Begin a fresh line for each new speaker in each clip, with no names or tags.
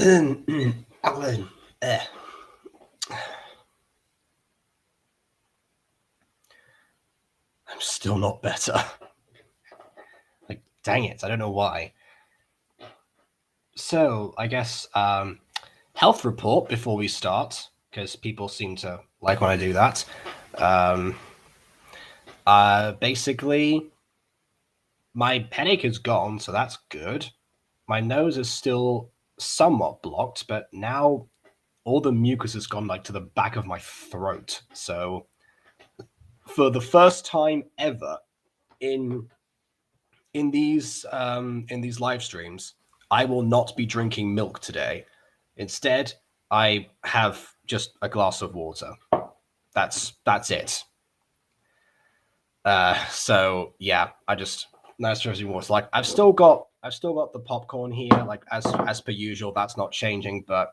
Alan, I'm still not better. Like, dang it, I don't know why. So, I guess health report before we start, because people seem to like when I do that. Basically, my headache is gone, so that's good. My nose is still somewhat blocked, but now all the mucus has gone like to the back of my throat. So, for the first time ever in these live streams, I will not be drinking milk today. Instead, I have just a glass of water. That's it. So yeah, I just nice drinking water. Like I've still got the popcorn here, like as per usual. That's not changing, but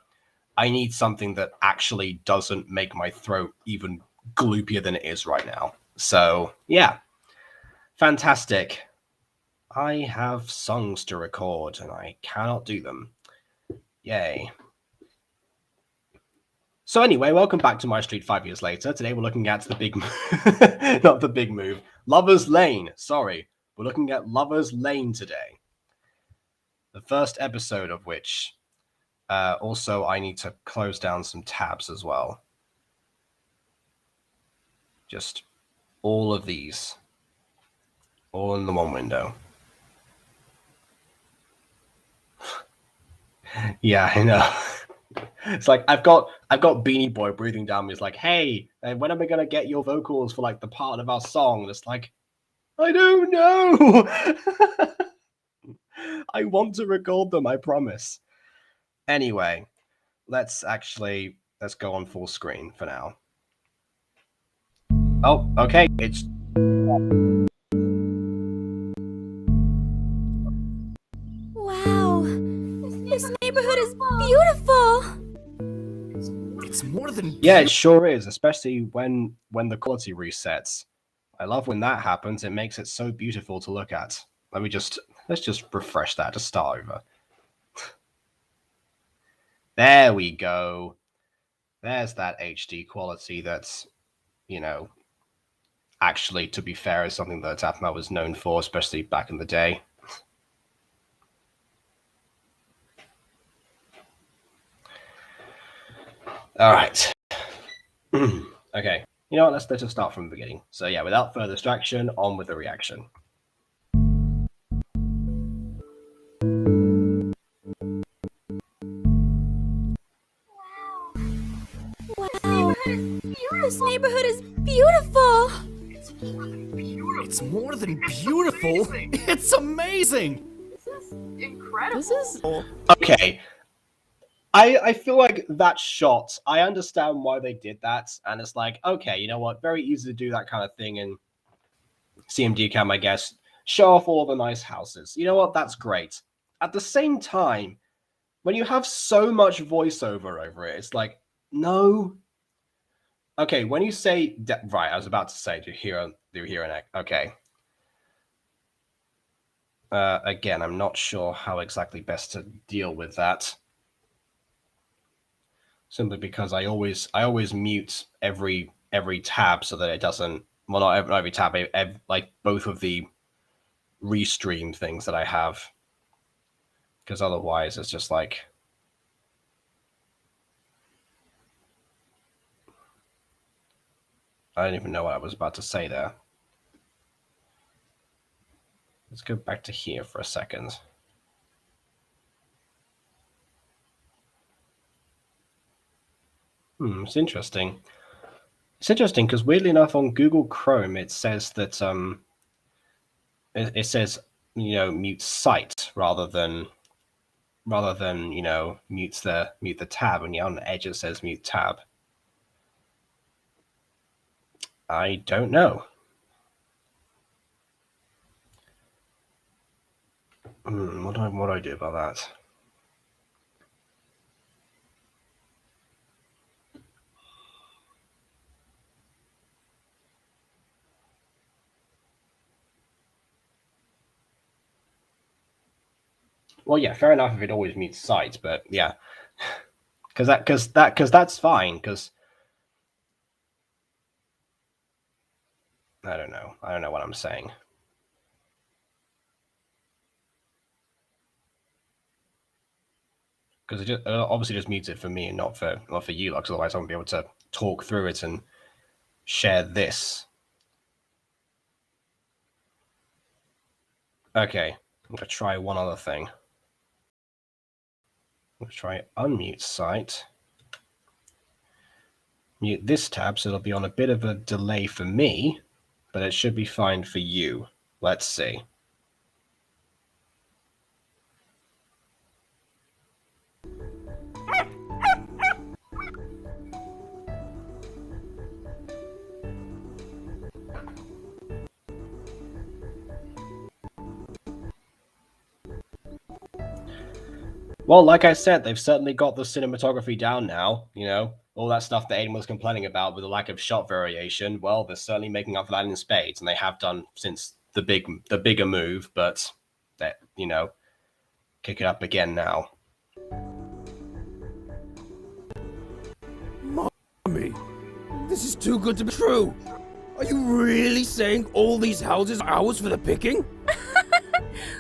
I need something that actually doesn't make my throat even gloopier than it is right now. So yeah, fantastic. I have songs to record and I cannot do them. Yay. So anyway, welcome back to MyStreet 5 years later. Today we're looking at the big not the big move. Lover's Lane. Sorry. We're looking at Lover's Lane today. The first episode of which also I need to close down some tabs as well. Just all of these. All in the one window. Yeah, I know. It's like I've got Beanie Boy breathing down me. It's like, hey, when am I gonna get your vocals for like the part of our song? And it's like, I don't know. I want to record them, I promise. Anyway, let's go on full screen for now. Oh, okay. It's
wow. This neighborhood is beautiful.
It's more than
yeah, it sure is, especially when the quality resets. I love when that happens. It makes it so beautiful to look at. Let's just refresh that to start over. There we go. There's that HD quality that's, actually, to be fair, is something that AppMa was known for, especially back in the day. All right. Okay. You know what? Let's just start from the beginning. So yeah, without further distraction, on with the reaction.
Wow. This neighborhood is beautiful.
It's more than beautiful. It's amazing.
This is incredible.
This is
Okay. I feel like that shot, I understand why they did that, and it's like, okay, you know what? Very easy to do that kind of thing in CMD Cam, I guess. Show off all the nice houses. You know what? That's great. At the same time, when you have so much voiceover over it, it's like, no. Okay, when you say right, I was about to say, do you hear an okay. Again, I'm not sure how exactly best to deal with that. Simply because I always mute every tab so that it doesn't. Well, not every tab, like both of the restream things that I have, because otherwise it's just like. I don't even know what I was about to say there. Let's go back to here for a second. It's interesting. It's interesting because weirdly enough, on Google Chrome, it says that it says mute site rather than mute the tab, and on the edge it says mute tab. I don't know. What do I do about that? Well, yeah, fair enough if it always meets sight, but yeah, because that's fine. Because I don't know what I'm saying. Because it obviously just mutes it for me and not for you, Lux. Otherwise, I won't be able to talk through it and share this. Okay, I'm gonna try one other thing. I'm gonna try unmute site. Mute this tab, so it'll be on a bit of a delay for me, but it should be fine for you. Let's see. Well, like I said, they've certainly got the cinematography down now. You know, all that stuff that Aiden was complaining about with the lack of shot variation. Well, they're certainly making up for that in spades, and they have done since the bigger move. But that, you know, kick it up again now.
Mommy, this is too good to be true. Are you really saying all these houses are ours for the picking?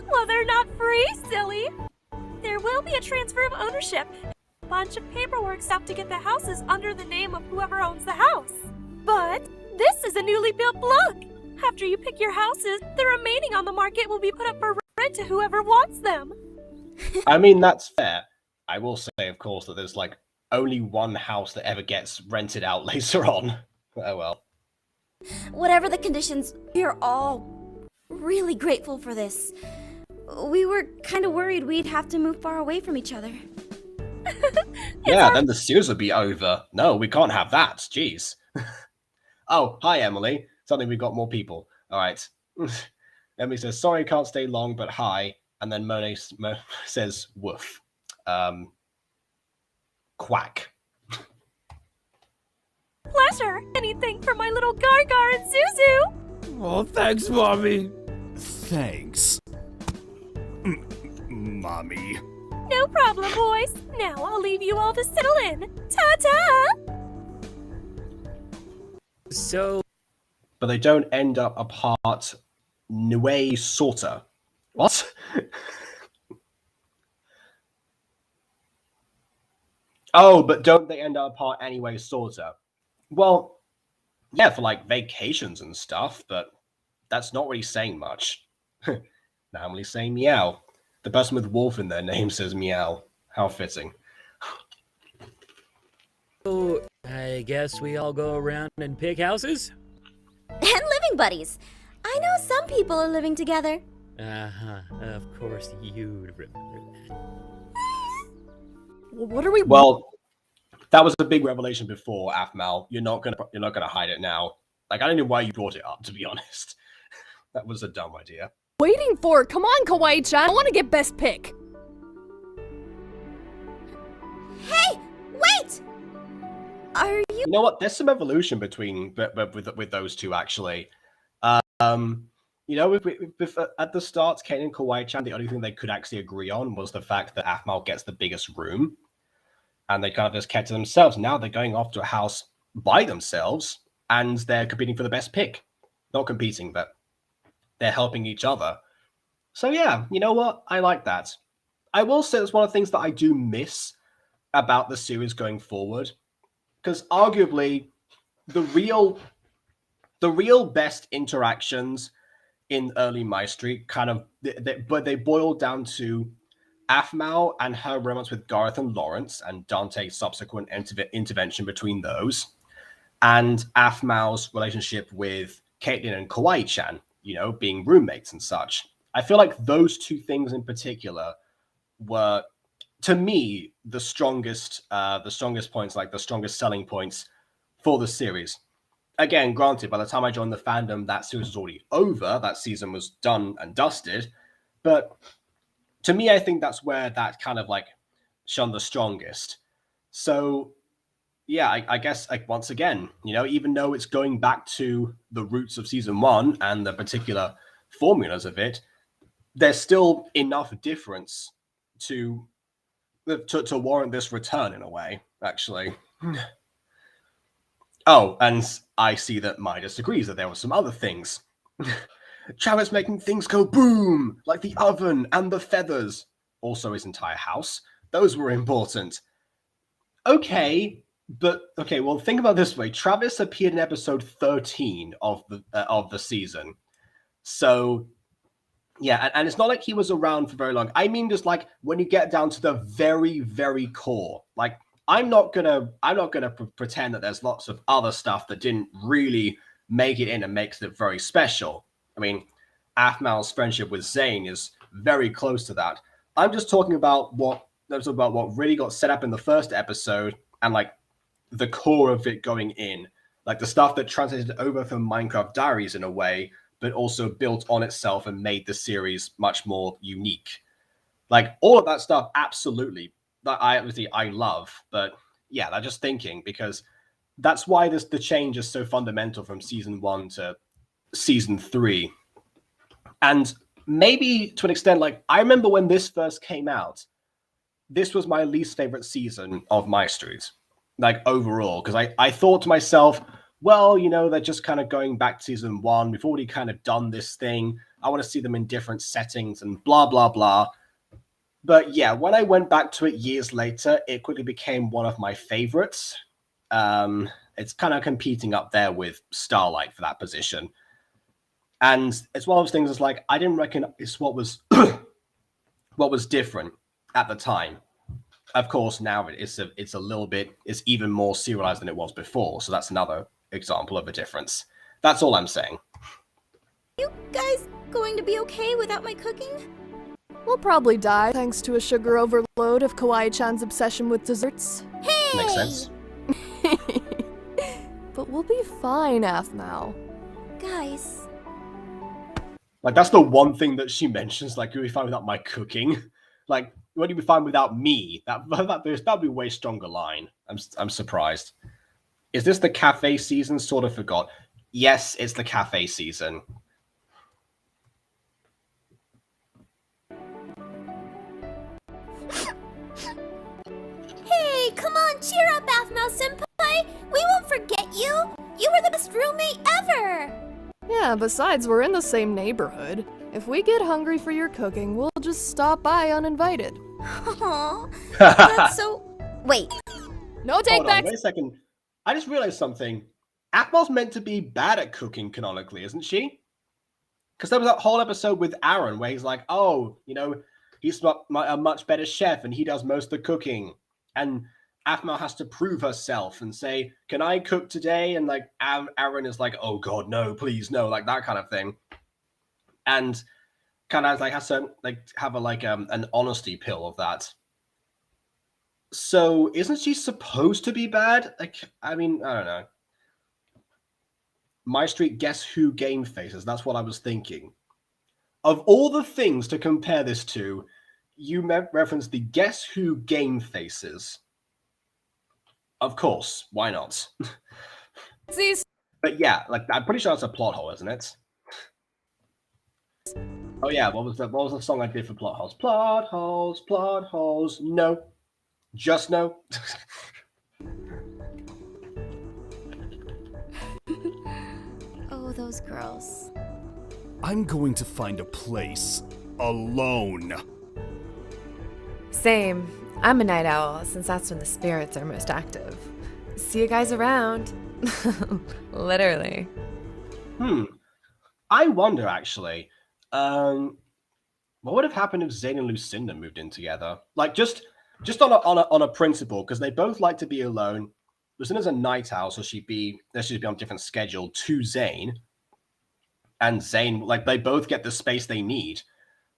Well, they're not free, silly. There will be a transfer of ownership. A bunch of paperwork stuff to get the houses under the name of whoever owns the house. But this is a newly built block. After you pick your houses, the remaining on the market will be put up for rent to whoever wants them.
I mean, that's fair. I will say, of course, that there's like only one house that ever gets rented out later on. Oh well.
Whatever the conditions, we're all really grateful for this. We were kind of worried we'd have to move far away from each other.
Yeah, then the series would be over. No, we can't have that. Jeez. Oh, hi, Emily. Suddenly we've got more people. All right. Emily says, sorry, can't stay long, but hi. And then Monet says, woof. Quack.
Pleasure. Anything for my little Gargar and Zuzu.
Oh, thanks, Mommy.
Thanks. Mommy.
No problem, boys. Now I'll leave you all to settle in. Ta-ta!
So,
But they don't end up apart Nue Sorta. What? Oh, but don't they end up apart anyway, sorta? Well, yeah, for like vacations and stuff, but that's not really saying much. Now I'm only saying meow. The person with wolf in their name says meow. How fitting.
I guess we all go around and pick houses?
And living buddies. I know some people are living together.
Uh-huh. Of course you'd remember that.
What are we?
Well, that was a big revelation before, Afmal. You're not gonna hide it now. Like, I don't know why you brought it up, to be honest. That was a dumb idea.
Waiting for? Come on, Kawaii-chan. I want to get best pick.
Hey, wait! Are you...
You know what? There's some evolution between with those two, actually. You know, at the start, Kane and Kawaii-chan, the only thing they could actually agree on was the fact that Afmal gets the biggest room, and they kind of just kept to themselves. Now they're going off to a house by themselves, and they're competing for the best pick. Not competing, but they're helping each other. So yeah, you know what? I like that. I will say it's one of the things that I do miss about the series going forward, because arguably the real best interactions in early MyStreet kind of but they boiled down to Afmal and her romance with Gareth and Lawrence, and Dante's subsequent intervention between those, and Afmal's relationship with Caitlin and Kawaii-chan, you know, being roommates and such. I feel like those two things in particular were, to me, the strongest points, like the strongest selling points for the series. Again, granted, by the time I joined the fandom, that series was already over. That season was done and dusted. But to me, I think that's where that kind of like shone the strongest. So yeah, I guess like once again, you know, even though it's going back to the roots of season one and the particular formulas of it, there's still enough difference to warrant this return in a way, actually. Oh, and I see that Midas agrees that there were some other things. Travis making things go boom, like the oven and the feathers. Also his entire house. Those were important. Okay, well, think about it this way. Travis appeared in episode 13 of the season. So, yeah, and it's not like he was around for very long. I mean, just like when you get down to the very, very core. Like, I'm not gonna pretend that there's lots of other stuff that didn't really make it in and makes it very special. I mean, Aphmal's friendship with Zane is very close to that. I'm just talking about what really got set up in the first episode and like the core of it going in, like the stuff that translated over from Minecraft Diaries in a way, but also built on itself and made the series much more unique. Like all of that stuff, absolutely, that I love. But yeah, I'm just thinking because that's why the change is so fundamental from season 1 to season 3. And maybe to an extent, like I remember when this first came out, this was my least favorite season of MyStreet, like overall, because I thought to myself, well, you know, they're just kind of going back to season 1. We've already kind of done this thing. I want to see them in different settings and blah, blah, blah. But yeah, when I went back to it years later, it quickly became one of my favorites. It's kind of competing up there with Starlight for that position. And it's one of those things that's like, I didn't recognize what was what was different at the time. Of course, now it's even more serialized than it was before. So that's another example of a difference. That's all I'm saying.
You guys going to be okay without my cooking?
We'll probably die thanks to a sugar overload of Kawaii-chan's obsession with desserts.
Hey!
Makes sense.
But we'll be fine, Aphmal.
Guys.
Like, that's the one thing that she mentions, like, you'll be fine without my cooking. Like, won't you be fine without me? That'd be a way stronger line. I'm surprised. Is this the cafe season? Sort of forgot. Yes, it's the cafe season.
Hey, come on, cheer up, Aphmau-senpai! We won't forget you! You were the best roommate ever!
Yeah, besides, we're in the same neighborhood. If we get hungry for your cooking, we'll just stop by uninvited.
Aww, that's so... Wait.
No take backs!
Wait a second. I just realized something. Aphmal's meant to be bad at cooking canonically, isn't she? Because there was that whole episode with Aaron where he's like, oh, you know, he's a much better chef and he does most of the cooking. And Aphmal has to prove herself and say, can I cook today? And like Aaron is like, oh God, no, please, no, like that kind of thing. And kind of like has to like have an honesty pill of that. So isn't she supposed to be bad? Like, I mean, I don't know. MyStreet Guess Who game faces. That's what I was thinking. Of all the things to compare this to, you referenced the Guess Who game faces. Of course, why not? But yeah, like I'm pretty sure that's a plot hole, isn't it? Oh yeah, what was the song I did for plot holes? Plot holes, plot holes. No, just no.
Oh, those girls.
I'm going to find a place alone.
Same. I'm a night owl, since that's when the spirits are most active. See you guys around. Literally.
I wonder, actually, what would have happened if Zane and Lucinda moved in together? Like, just on a principle, because they both like to be alone. Lucinda's a night owl, so she'd be on a different schedule to Zane. And Zane, like, they both get the space they need.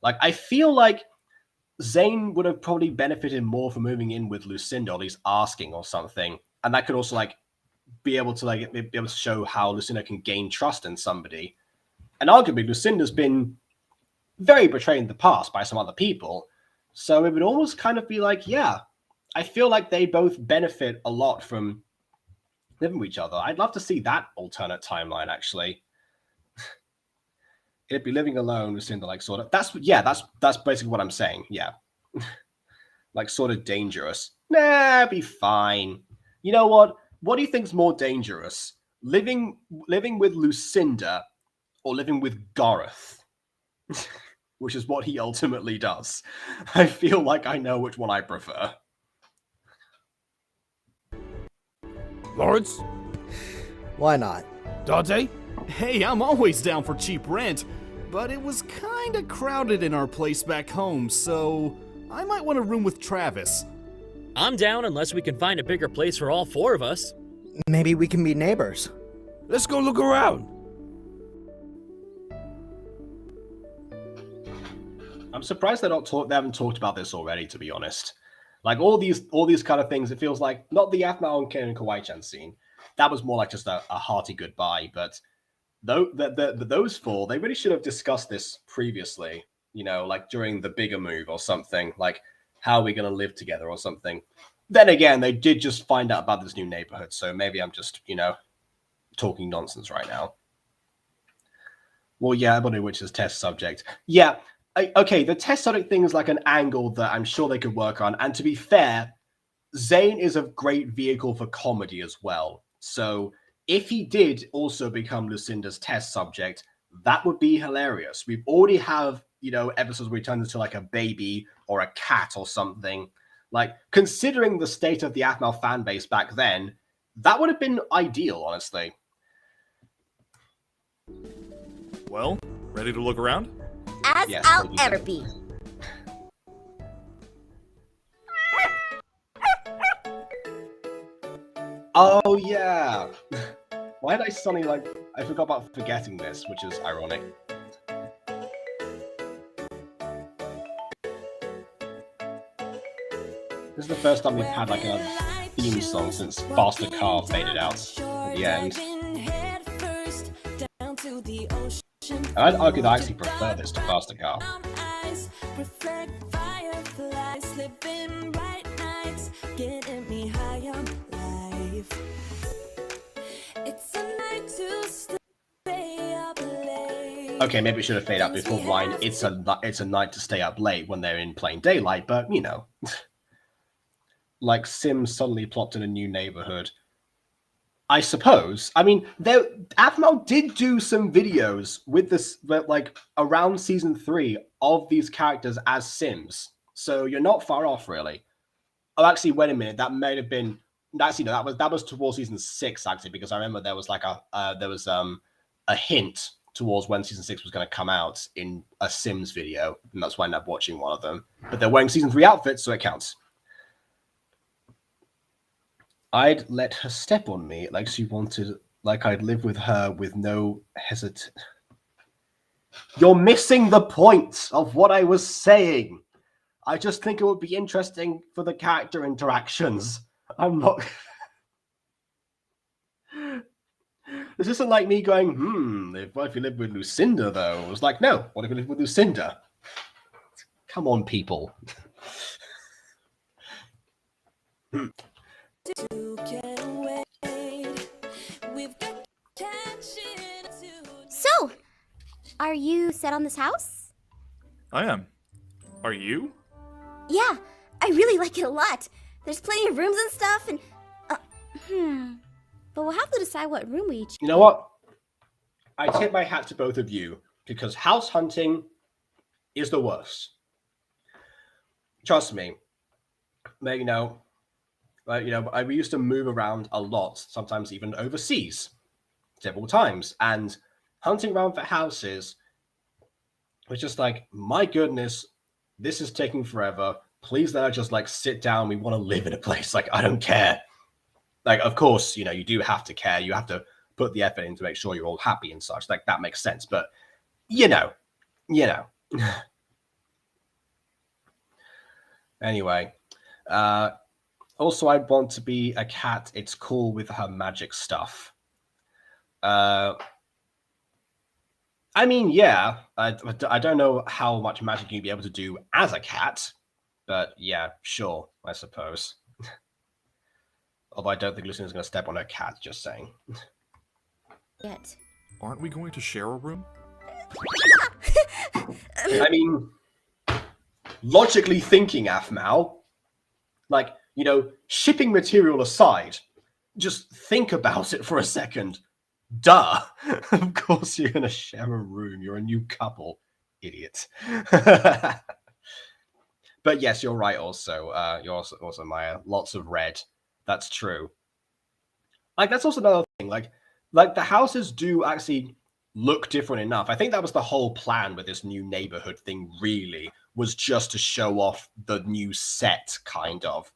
Like, I feel like Zane would have probably benefited more from moving in with Lucinda, or at least asking or something. And that could also like be able to show how Lucinda can gain trust in somebody. And arguably, Lucinda's been very betrayed in the past by some other people. So it would almost kind of be like, yeah, I feel like they both benefit a lot from living with each other. I'd love to see that alternate timeline, actually. It'd be living alone, Lucinda, like sort of. That's basically what I'm saying. Yeah. like sort of dangerous. Nah, be fine. You know what? What do you think's more dangerous? Living with Lucinda or living with Gareth? Which is what he ultimately does. I feel like I know which one I prefer.
Lawrence?
Why not?
Dante?
Hey, I'm always down for cheap rent, but it was kinda crowded in our place back home, so I might want a room with Travis.
I'm down unless we can find a bigger place for all four of us.
Maybe we can be neighbors.
Let's go look around.
I'm surprised they haven't talked about this already, to be honest. Like all these kind of things, it feels like not the Aphmau and Ken and Kawaii-chan scene. That was more like just a hearty goodbye. But those four, they really should have discussed this previously. You know, like during the bigger move or something. Like how are we going to live together or something. Then again, they did just find out about this new neighborhood. So maybe I'm just, talking nonsense right now. Well, yeah, everybody which is test subject. Yeah. Okay, the test subject thing is like an angle that I'm sure they could work on. And to be fair, Zane is a great vehicle for comedy as well. So if he did also become Lucinda's test subject, that would be hilarious. We already have, episodes where he turns into like a baby or a cat or something. Like, considering the state of the Aphmau fan base back then, that would have been ideal, honestly.
Well, ready to look around?
As
Yes,
I'll
ladies.
ever be.
Oh, yeah. Why did I suddenly, I forgot about forgetting this, which is ironic. This is the first time we've had, a theme song since Faster Car faded out at the end. I'd argue that I actually prefer this to Faster Car. Okay, maybe it should have faded out before line. It's a night to stay up late when they're in plain daylight, but like Sims suddenly plopped in a new neighborhood. I suppose. I mean, Aphmau did do some videos with this, around season 3 of these characters as Sims. So you're not far off, really. Oh, actually, wait a minute. That may have been. Actually, no, that was towards season 6, actually, because I remember there was a hint towards when season 6 was going to come out in a Sims video, and that's why I ended up watching one of them. But they're wearing season 3 outfits, so it counts. I'd let her step on me like she wanted, like I'd live with her with no hesitation. You're missing the point of what I was saying. I just think it would be interesting for the character interactions. I'm not... This isn't like me going, what if you live with Lucinda, though? It was like, no, what if you live with Lucinda? Come on, people.
So, are you set on this house?
I am. Are you?
Yeah, I really like it a lot. There's plenty of rooms and stuff, and but we'll have to decide what room we each.
You know what? I tip my hat to both of you because house hunting is the worst. Trust me. But, we used to move around a lot, sometimes even overseas, several times, and hunting around for houses was just like, my goodness, this is taking forever. Please let us just sit down. We want to live in a place. I don't care. Of course, you do have to care. You have to put the effort in to make sure you're all happy and such. That makes sense. But, Anyway, also, I'd want to be a cat. It's cool with her magic stuff. I mean, yeah. I don't know how much magic you'd be able to do as a cat. But yeah, sure, I suppose. Although I don't think Lucinda's going to step on her cat, just saying.
Yet.
Aren't we going to share a room?
I mean, logically thinking, Aphmau, Like, shipping material aside, just think about it for a second. Duh. Of course you're gonna share a room. You're a new couple. Idiot. But yes, you're right also. You're also Maya. Lots of red. That's true. Like, that's also another thing. Like the houses do actually look different enough. I think that was the whole plan with this new neighborhood thing, really, was just to show off the new set, kind of.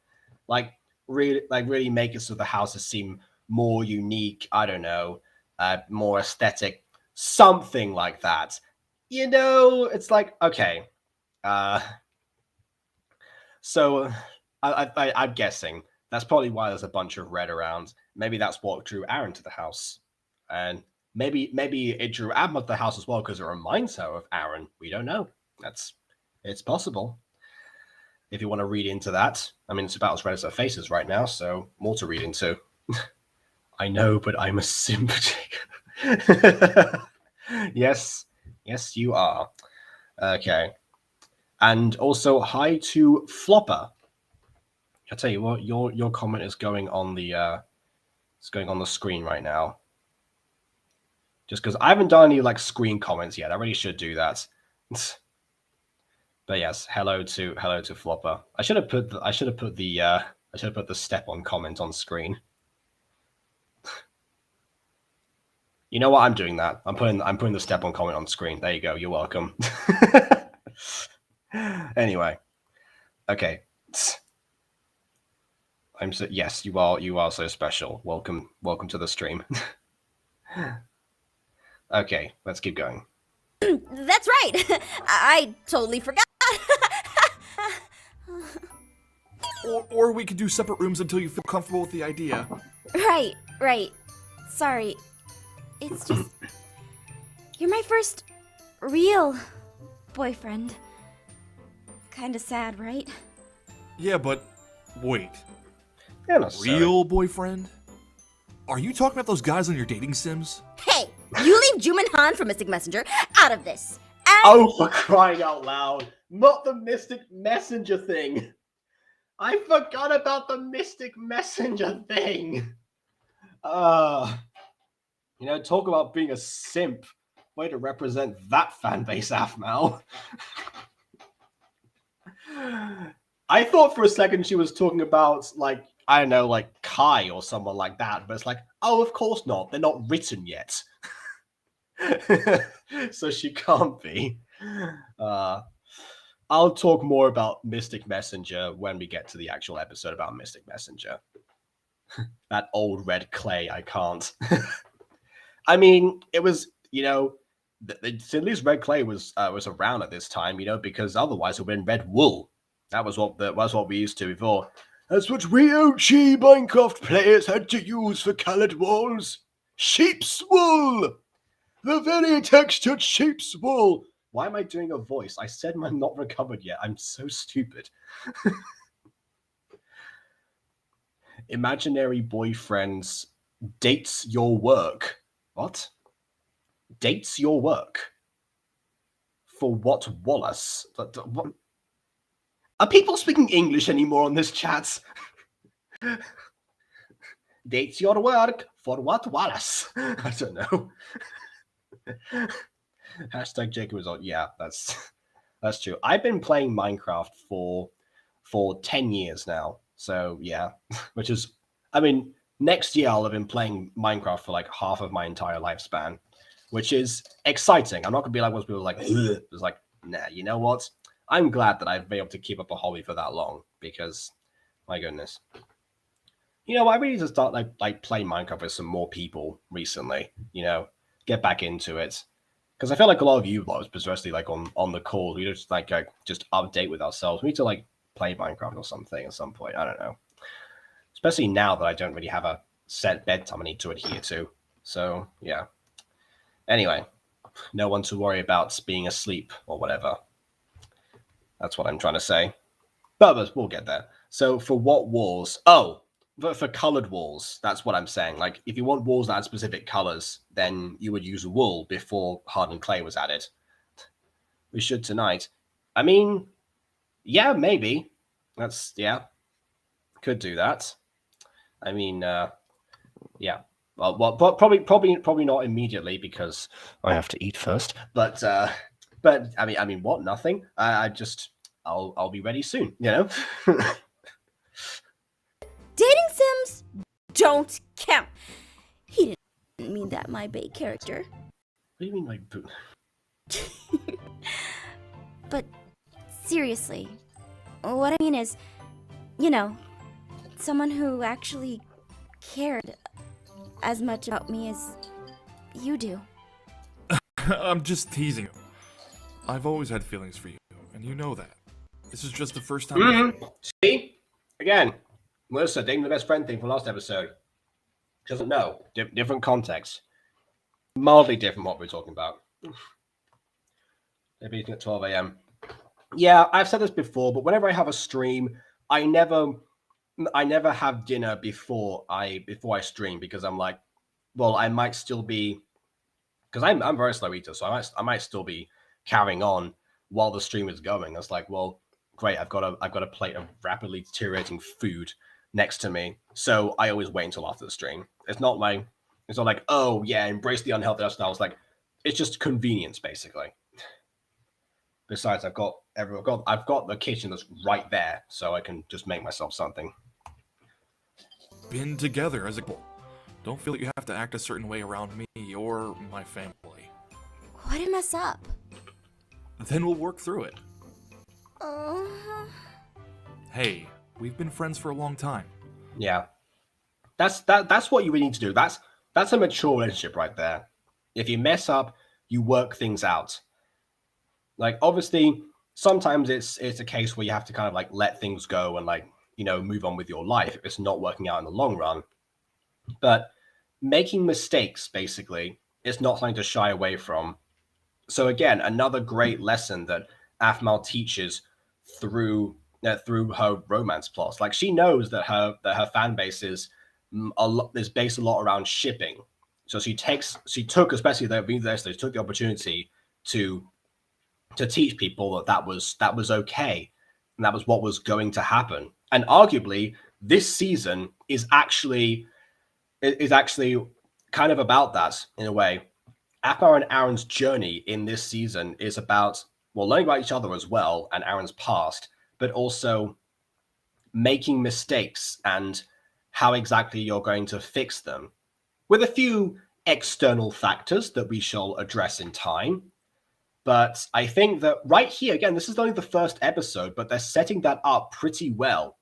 Really make it so the houses seem more unique. I don't know, more aesthetic, something like that. It's like, okay. So I'm guessing that's probably why there's a bunch of red around. Maybe that's what drew Aaron to the house, and maybe it drew Adma to the house as well because it reminds her of Aaron. We don't know. It's possible. If you want to read into that, I mean, it's about as red as her face is right now, so more to read into. I know, but I'm a simp. Yes, you are. Okay. And also, hi to Flopper. I'll tell you what, your comment is going on the screen right now. Just because I haven't done any like screen comments yet, I really should do that. But yes, hello to Flopper. I should have put the step-on comment on screen. You know what? I'm doing that. I'm putting the step-on comment on screen. There you go. You're welcome. Anyway, okay. Yes, you are so special. Welcome to the stream. Okay, let's keep going.
That's right. I totally forgot.
Or we could do separate rooms until you feel comfortable with the idea.
Right. Sorry. It's just... You're my first real boyfriend. Kinda sad, right?
Yeah, but wait.
Yeah,
real boyfriend? Are you talking about those guys on your dating sims?
Hey, you leave Juman Han from Mystic Messenger out of this.
Oh, for crying out loud. Not the Mystic Messenger thing. I forgot about the Mystic Messenger thing. Talk about being a simp. Way to represent that fan base, Afmal. I thought for a second she was talking about, like, I don't know, like Kai or someone like that, but it's like, oh, of course not. They're not written yet. So she can't be. I'll talk more about Mystic Messenger when we get to the actual episode about Mystic Messenger. That old red clay, I can't. I mean, it was, at least red clay was around at this time, because otherwise it would have been red wool. That was what we used to before. That's what we OG Minecraft players had to use for colored walls. Sheep's wool! The very textured sheep's wool! Why am I doing a voice? I said I'm not recovered yet. I'm so stupid. Imaginary boyfriends dates your work. What? Dates your work? For what, Wallace? What? Are people speaking English anymore on this chat? Dates your work for what, Wallace? I don't know. Hashtag Jacob was on. Yeah, that's true. I've been playing Minecraft for 10 years now. So yeah, which is, I mean, next year I'll have been playing Minecraft for like half of my entire lifespan, which is exciting. I'm not gonna be like most people like, ugh. It's like, nah, you know what? I'm glad that I've been able to keep up a hobby for that long because, my goodness. I really need to start like playing Minecraft with some more people recently. Get back into it because I feel like a lot of you lot, especially like on the call, we just just update with ourselves. We need to like play Minecraft or something at some point. I don't know. Especially now that I don't really have a set bedtime I need to adhere to. So yeah. Anyway, no one to worry about being asleep or whatever. That's what I'm trying to say. But we'll get there. So for what walls? Oh, for colored walls. That's what I'm saying. Like, if you want walls that had specific colors, then you would use wool before hardened clay was added. We should tonight. I mean, yeah, maybe. Yeah. Could do that. I mean, yeah. Well, but probably not immediately because I have to eat first. But I mean, what? Nothing. I'll be ready soon. You know.
Dating sims don't count. He didn't mean that, my bait character.
What do you mean, like?
But seriously, what I mean is, you know, someone who actually cared as much about me as you do.
I'm just teasing you. I've always had feelings for you, and you know that. This is just the first time.
Mm-hmm. See? Again, Melissa, dating the best friend thing from last episode. She doesn't know. Different context. Mildly different what we're talking about. They're meeting at 12 a.m. Yeah, I've said this before, but whenever I have a stream, I never have dinner before I stream because I'm like, well, I might still be, because I'm very slow eater, so I might still be carrying on while the stream is going. It's like, well, great, I've got a plate of rapidly deteriorating food next to me, so I always wait until after the stream. It's not like, oh yeah, embrace the unhealthy lifestyle. It's like, it's just convenience basically. Besides, I've got the kitchen that's right there, so I can just make myself something.
Been together as a couple. Don't feel that you have to act a certain way around me or my family.
What did I mess up?
Then we'll work through it.
Uh-huh.
Hey, we've been friends for a long time.
Yeah, that's what you really need to do. That's a mature relationship right there. If you mess up, you work things out. Like, obviously, sometimes it's a case where you have to kind of like let things go and like, you know, move on with your life if it's not working out in the long run. But making mistakes, basically, is not something to shy away from. So again, another great lesson that Afmal teaches through her romance plots. Like, she knows that her fan base is based a lot around shipping. So she took, especially she took the opportunity to teach people that was okay, and that was what was going to happen. And arguably, this season is actually kind of about that in a way. Akbar and Aaron's journey in this season is about, well, learning about each other as well and Aaron's past, but also making mistakes and how exactly you're going to fix them, with a few external factors that we shall address in time. But I think that right here, again, this is only the first episode, but they're setting that up pretty well.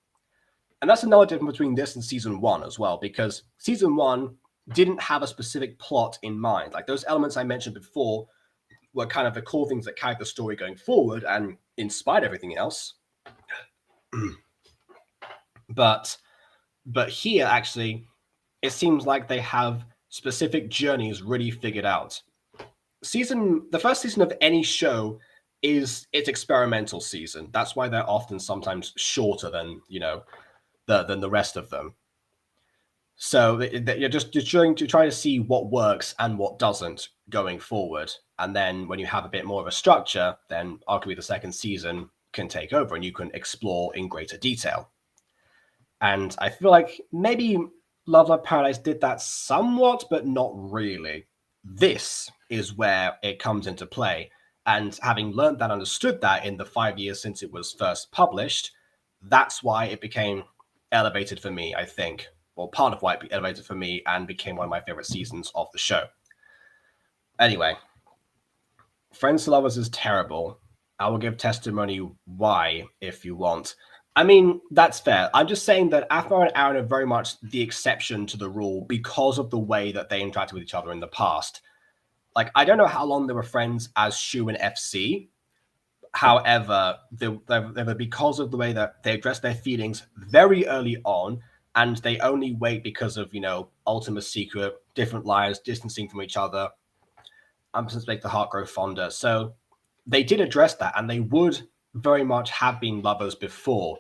And that's another difference between this and season 1 as well, because season 1 didn't have a specific plot in mind. Like, those elements I mentioned before were kind of the core things that carried the story going forward and inspired everything else. But here, actually, it seems like they have specific journeys really figured out. The first season of any show is its experimental season. That's why they're often sometimes shorter than, you know, than the rest of them. So you're trying to see what works and what doesn't going forward. And then when you have a bit more of a structure, then arguably the second season can take over and you can explore in greater detail. And I feel like maybe Love Live Paradise did that somewhat, but not really. This is where it comes into play. And having learned that, understood that in the 5 years since it was first published, that's why it became elevated for me, I think. Well, part of why it elevated for me and became one of my favorite seasons of the show. Anyway, Friends to Lovers is terrible. I will give testimony why if you want. I mean, that's fair. I'm just saying that Afar and Aaron are very much the exception to the rule because of the way that they interacted with each other in the past. Like, I don't know how long they were friends as Shu and FC. However, they were because of the way that they addressed their feelings very early on, and they only wait because of, you know, Ultimate Secret, different lives, distancing from each other. Just make the heart grow fonder. So they did address that, and they would very much have been lovers before.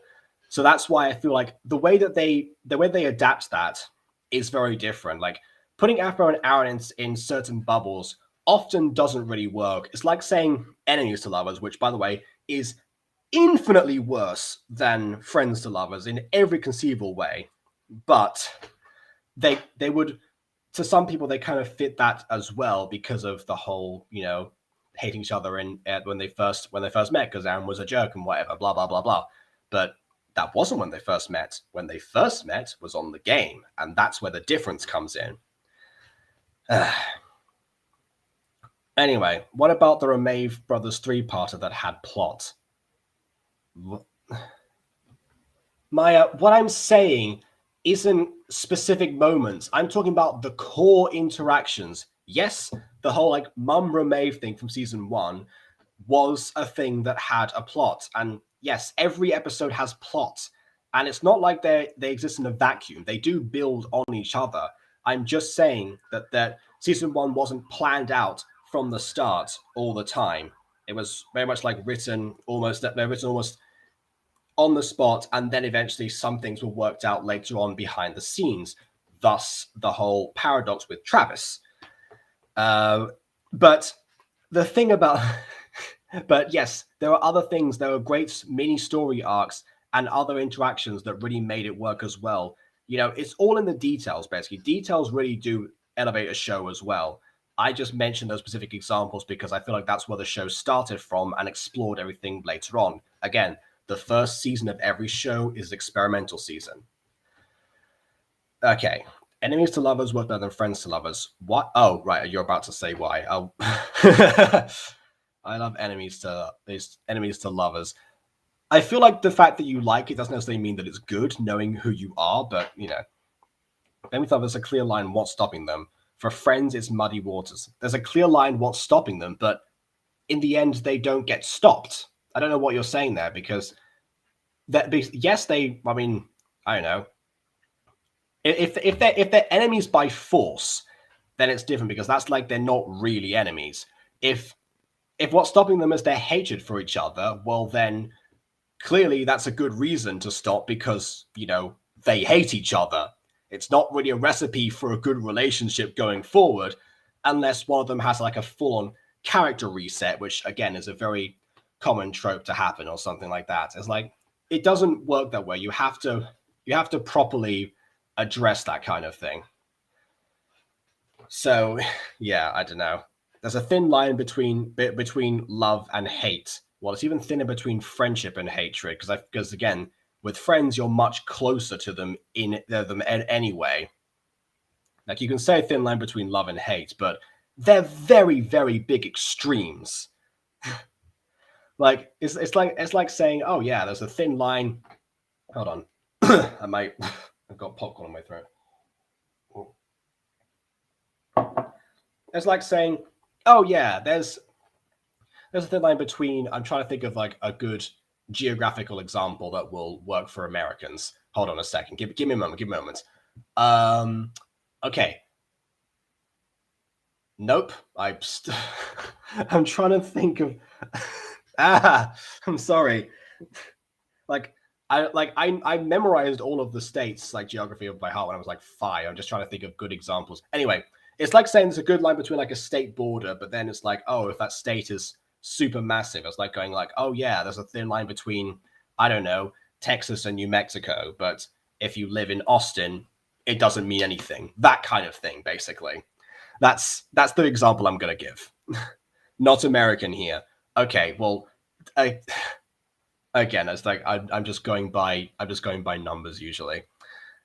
So that's why I feel like the way they adapt that is very different. Like, putting Afro and Aaron in certain bubbles often doesn't really work. It's like saying enemies to lovers, which, by the way, is infinitely worse than Friends to Lovers in every conceivable way, but they would, to some people, they kind of fit that as well because of the whole, hating each other when they first met because Aaron was a jerk and whatever, blah blah blah blah. But that wasn't when they first met. When they first met was on the game, and that's where the difference comes in. Anyway, what about the Remave Brothers 3-parter that had plot? Maya, what I'm saying isn't specific moments. I'm talking about the core interactions. Yes, the whole like Mum Remave thing from season 1 was a thing that had a plot. And yes, every episode has plot. And it's not like they exist in a vacuum. They do build on each other. I'm just saying that season 1 wasn't planned out from the start all the time. It was very much like written almost on the spot, and then eventually some things were worked out later on behind the scenes. Thus, the whole paradox with Travis. But the thing about... but yes, there are other things. There are great mini story arcs and other interactions that really made it work as well. It's all in the details, basically. Details really do elevate a show as well. I just mentioned those specific examples because I feel like that's where the show started from and explored everything later on. Again, the first season of every show is experimental season. Okay. Enemies to lovers work better than friends to lovers. What? Oh, right. You're about to say why. Oh. I love enemies to lovers. I feel like the fact that you like it doesn't necessarily mean that it's good, knowing who you are, but, enemies to lovers, a clear line, what's stopping them? For friends, it's muddy waters. There's a clear line what's stopping them, but in the end, they don't get stopped. I don't know what you're saying there, because yes, I don't know. If they're enemies by force, then it's different because that's like they're not really enemies. If what's stopping them is their hatred for each other, well then clearly that's a good reason to stop because, they hate each other. It's not really a recipe for a good relationship going forward unless one of them has like a full-on character reset, which again is a very common trope to happen or something like that. It's like it doesn't work that way. You have to properly address that kind of thing. So yeah, I don't know. There's a thin line between love and hate. Well, it's even thinner between friendship and hatred because again, with friends, you're much closer to them anyway. Like you can say a thin line between love and hate, but they're very, very big extremes. Like it's like saying, oh yeah, there's a thin line. Hold on, I've got popcorn in my throat. It's like saying, oh yeah, there's a thin line between. I'm trying to think of like a good geographical example that will work for Americans. Hold on a second. Give me a moment. Okay. Nope. I'm trying to think of. I'm sorry. I memorized all of the states like geography by heart when I was like 5. I'm just trying to think of good examples. Anyway, it's like saying there's a good line between like a state border, but then it's like, oh, if that state is super massive, it's like going like, oh yeah, there's a thin line between, I don't know, Texas and New Mexico, but if you live in Austin, it doesn't mean anything. That kind of thing, basically. That's the example I'm gonna give. Not American here. Okay, well, again, it's like I'm just going by numbers usually.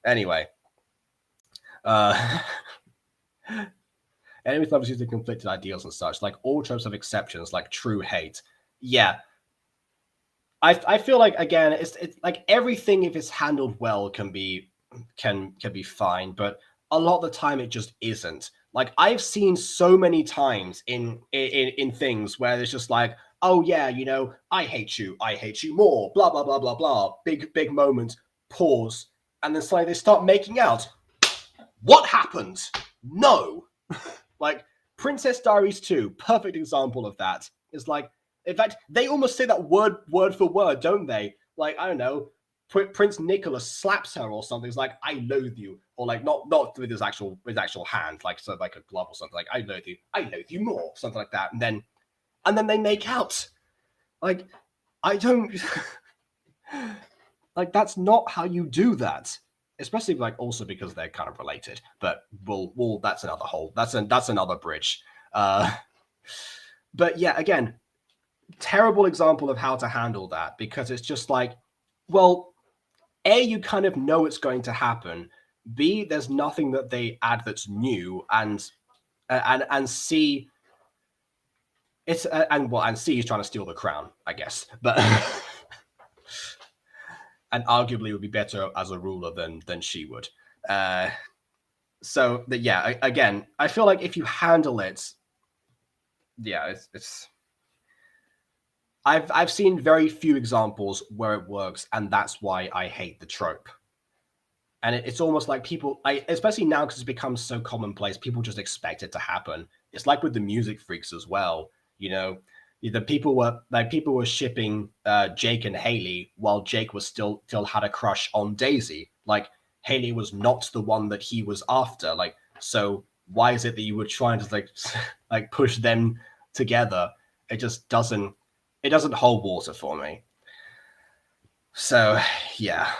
Anyway, enemies to lovers usually conflicted ideals and such. Like all tropes have exceptions, like true hate. Yeah, I feel like again, it's like everything if it's handled well can be fine, but a lot of the time it just isn't. Like I've seen so many times in things where it's just like, oh yeah, I hate you more, blah blah blah blah blah. Big moment, pause, and then suddenly they start making out. What happened? No. Like Princess Diaries 2, perfect example of that. It's like, in fact, they almost say that word for word, don't they? Like, I don't know, Prince Nicholas slaps her or something. It's like, I loathe you. Or like, not with his actual hand, like so like a glove or something. Like, I loathe you more, something like that. And then they make out. Like, I don't like that's not how you do that. Especially like also because they're kind of related. But we'll that's another whole that's another bridge. But yeah, again, terrible example of how to handle that because it's just like, well, A, you kind of know it's going to happen. B, there's nothing that they add that's new, and C, it's and C is trying to steal the crown, I guess, but and arguably would be better as a ruler than she would. So that yeah, again, I feel like if you handle it, yeah, it's. I've seen very few examples where it works, and that's why I hate the trope. And it's almost like people, especially now because it's become so commonplace, people just expect it to happen. It's like with the music freaks as well. You know, the people were shipping Jake and Haley while Jake was still had a crush on Daisy. Like Haley was not the one that he was after. Like, so why is it that you were trying to like push them together? It just doesn't. It doesn't hold water for me. So yeah.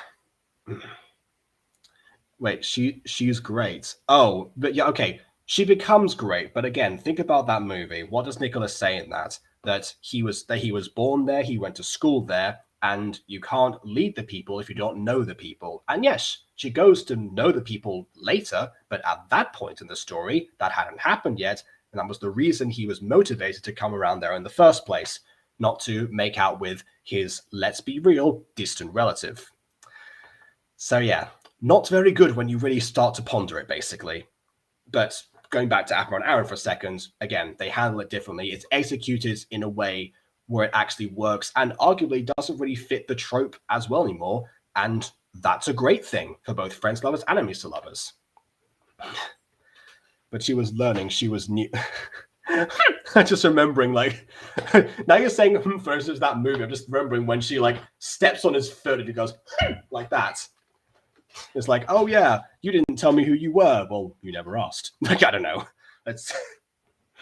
Wait, she's great. Oh, but yeah, okay. She becomes great, but again, think about that movie. What does Nicholas say in that? That he was born there, he went to school there, and you can't lead the people if you don't know the people. And yes, she goes to know the people later, but at that point in the story, that hadn't happened yet, and that was the reason he was motivated to come around there in the first place, not to make out with his, let's be real, distant relative. So yeah, not very good when you really start to ponder it, basically. But going back to Aphra and Aaron for a second, again, they handle it differently. It's executed in a way where it actually works and arguably doesn't really fit the trope as well anymore. And that's a great thing for both friends lovers and enemies to lovers. But she was learning, she was new. I'm just remembering, like, now you're saying versus that movie. I'm just remembering when she like steps on his foot and he goes like that. It's like, oh yeah, you didn't tell me who you were. Well, you never asked. Like, I don't know.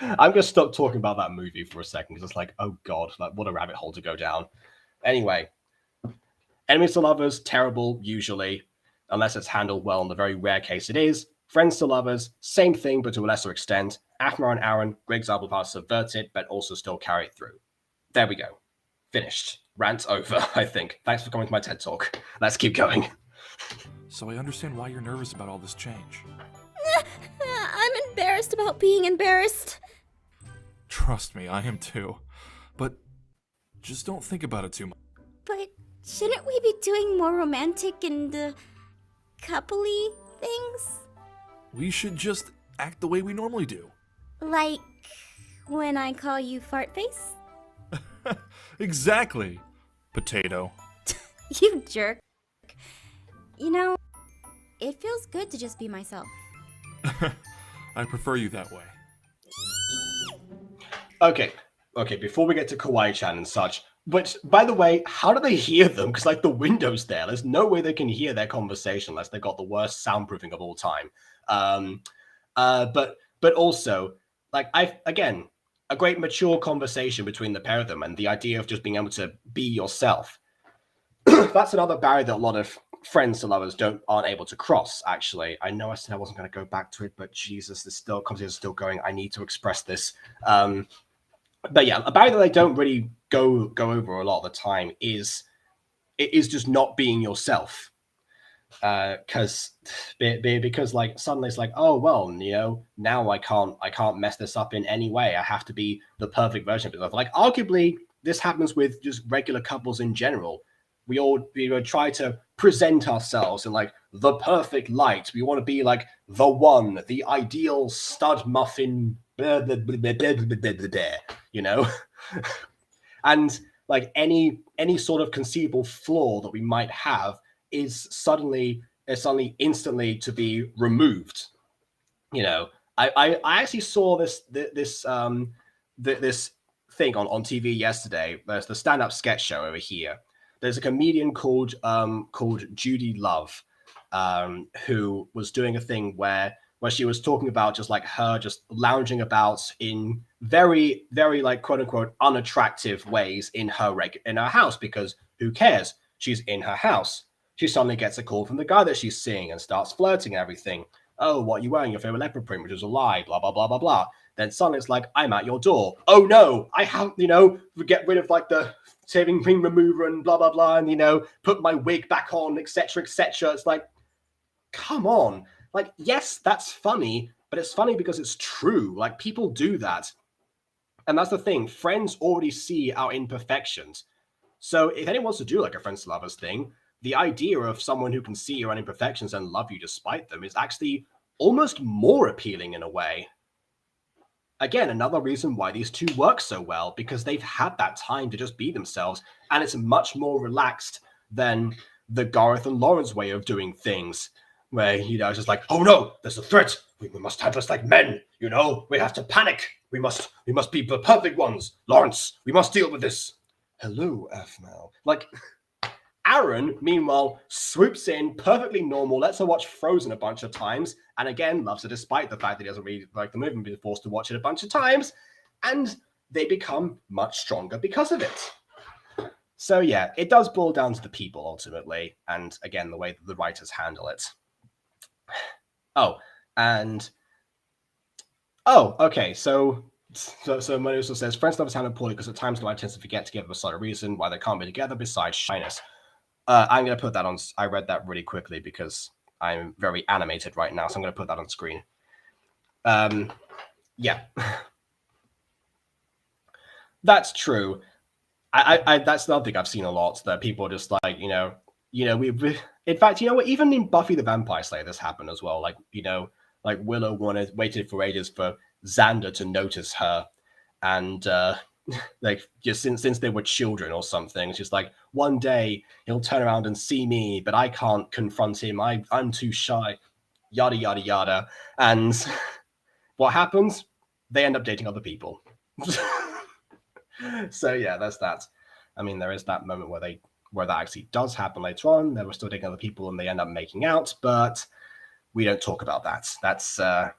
I'm gonna stop talking about that movie for a second because it's like, oh god, like what a rabbit hole to go down. Anyway, enemies to lovers, terrible usually, unless it's handled well. In the very rare case it is. Friends to lovers, same thing but to a lesser extent. Aphra and Aaron, great example of how to subvert it, but also still carry it through. There we go. Finished. Rant over, I think. Thanks for coming to my TED Talk. Let's keep going.
So I understand why you're nervous about all this change.
I'm embarrassed about being embarrassed.
Trust me, I am too. But just don't think about it too much.
But shouldn't we be doing more romantic and coupley things?
We should just act the way we normally do.
Like when I call you fart face?
Exactly. Potato.
You jerk. You know, it feels good to just be myself.
I prefer you that way.
Okay, before we get to Kawaii-chan and such, but by the way, how do they hear them? Because like the window's there. There's no way they can hear their conversation unless they've got the worst soundproofing of all time. But also, like again, a great mature conversation between the pair of them and the idea of just being able to be yourself. That's another barrier that a lot of friends to lovers aren't able to cross. Actually, I know I said I wasn't going to go back to it, but Jesus, this conversation is still going. I need to express this. But yeah, a barrier that they don't really go over a lot of the time is just not being yourself. Because like suddenly it's like, oh well, you know, now I can't mess this up in any way. I have to be the perfect version of myself. Like arguably, this happens with just regular couples in general. We try to present ourselves in like the perfect light. We want to be like the one, the ideal stud muffin, you know, and like any sort of conceivable flaw that we might have is suddenly instantly to be removed. You know, I actually saw this thing on TV yesterday. There's the stand-up sketch show over here. There's a comedian called Judy Love, who was doing a thing where where she was talking about just like her just lounging about in very, very like quote unquote unattractive ways in her house, because who cares? She's in her house. She suddenly gets a call from the guy that she's seeing and starts flirting and everything. Oh, what are you wearing? Your favorite leopard print, which is a lie, blah, blah, blah, blah, blah. Then suddenly it's like, I'm at your door. Oh no, I have, get rid of like the shaving cream remover and blah, blah, blah, and, put my wig back on, etc., etc. It's like, come on. Like, yes, that's funny, but it's funny because it's true. Like, people do that. And that's the thing. Friends already see our imperfections. So if anyone wants to do like a friends to lovers thing, the idea of someone who can see your own imperfections and love you despite them is actually almost more appealing in a way. Again, another reason why these two work so well, because they've had that time to just be themselves, and it's much more relaxed than the Gareth and Lawrence way of doing things, where, it's just like, oh no, there's a threat. We must handle this like men, we have to panic. We must be the perfect ones. Lawrence, we must deal with this. Hello, Aphmau. Like, Aaron, meanwhile, swoops in, perfectly normal, lets her watch Frozen a bunch of times, and again, loves her despite the fact that he doesn't really like the movie and be forced to watch it a bunch of times, and they become much stronger because of it. So yeah, it does boil down to the people, ultimately, and again, the way that the writers handle it. Okay, so Manu also says, friends lovers handle poorly because at times I tend to forget to give them a solid reason why they can't be together besides shyness. I'm going to put that on. I read that really quickly because I'm very animated right now, so I'm going to put that on screen. Yeah. That's true. I that's another thing I've seen a lot, that people are just like, we in fact, even in Buffy the Vampire Slayer, this happened as well. Like, like Willow waited for ages for Xander to notice her, and like just since they were children or something, it's just like one day he'll turn around and see me, but I can't confront him. I'm too shy. Yada yada yada. And what happens? They end up dating other people. So yeah, that's that. I mean, there is that moment where that actually does happen later on. They were still dating other people and they end up making out, but we don't talk about that. That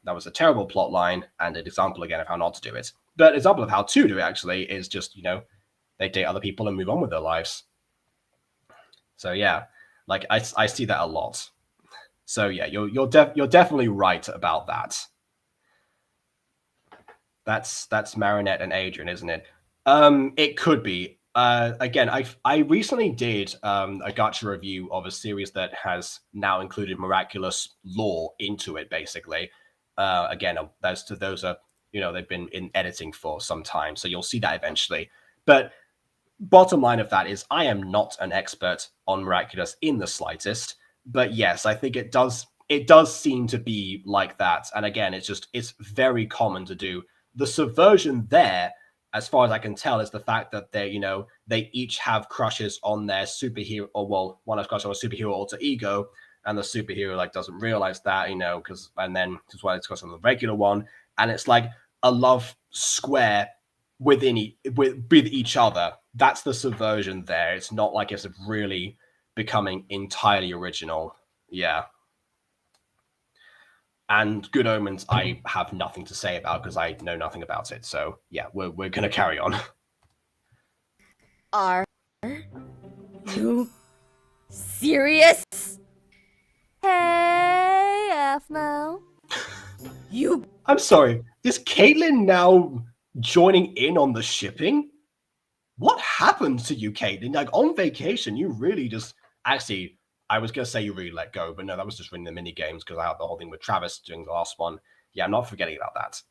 was a terrible plot line and an example again of how not to do it. But an example of how to do it actually is just, they date other people and move on with their lives. So yeah, like I see that a lot. So yeah, you're definitely right about that. That's Marinette and Adrian, isn't it? It could be. Again, I recently did a gacha review of a series that has now included miraculous lore into it, basically. Again, those are, they've been in editing for some time, so you'll see that eventually. But bottom line of that is I am not an expert on miraculous in the slightest, but yes, I think it does seem to be like that. And again, it's very common to do. The subversion there, as far as I can tell, is the fact that they each have crushes on their superhero, or well, one has crushes on a superhero alter ego, and the superhero doesn't realize that, and then just why it's crushed on the regular one, and it's like a love square with each other. That's the subversion there. It's not like it's really becoming entirely original. Yeah. And Good Omens, I have nothing to say about because I know nothing about it. So yeah, we're gonna carry on.
Are you serious?
Hey, Aphmau.
I'm sorry. Is Caitlin now joining in on the shipping? What happened to you, Caitlin? Like on vacation, you really just actually. I was going to say you really let go, but no, that was just winning the mini games because I had the whole thing with Travis doing the last one. Yeah, I'm not forgetting about that.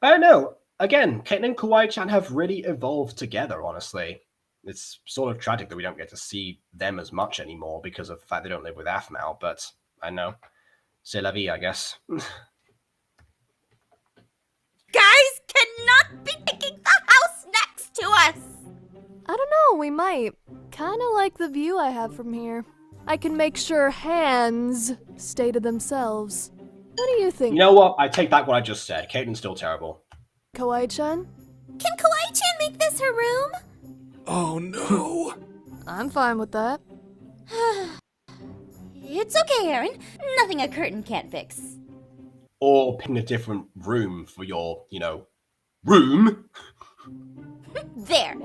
I don't know. Again, Caitlin and Kawaii-chan have really evolved together, honestly. It's sort of tragic that we don't get to see them as much anymore because of the fact they don't live with Aphmau, but I know. C'est la vie, I guess.
Guys cannot be taking the house next to us!
I don't know, we might. Kinda like the view I have from here. I can make sure hands stay to themselves. What do you think?
You know what? I take back what I just said. Caitlin's still terrible.
Kawaii-chan?
Can Kawaii-chan make this her room?
Oh no!
I'm fine with that.
It's okay, Aaron. Nothing a curtain can't fix.
or picking a different room for your, room.
There.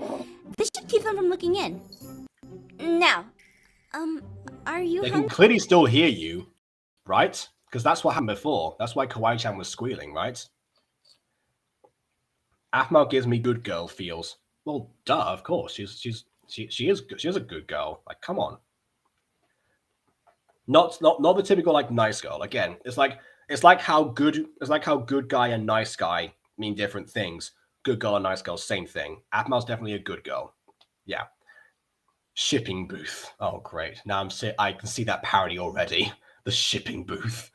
This should keep them from looking in. Now, are you
They
hungry?
can clearly still hear you, right? Because that's what happened before. That's why Kawaii-chan was squealing, right? Aphmau gives me good girl feels. Well, duh, of course. She is good. She is a good girl. Like, come on. Not the typical like nice girl. Again, it's like how good guy and nice guy mean different things. Good girl and nice girl, same thing. Aphmau's definitely a good girl. Yeah. Shipping booth. Oh, great. Now I can see that parody already. The shipping booth.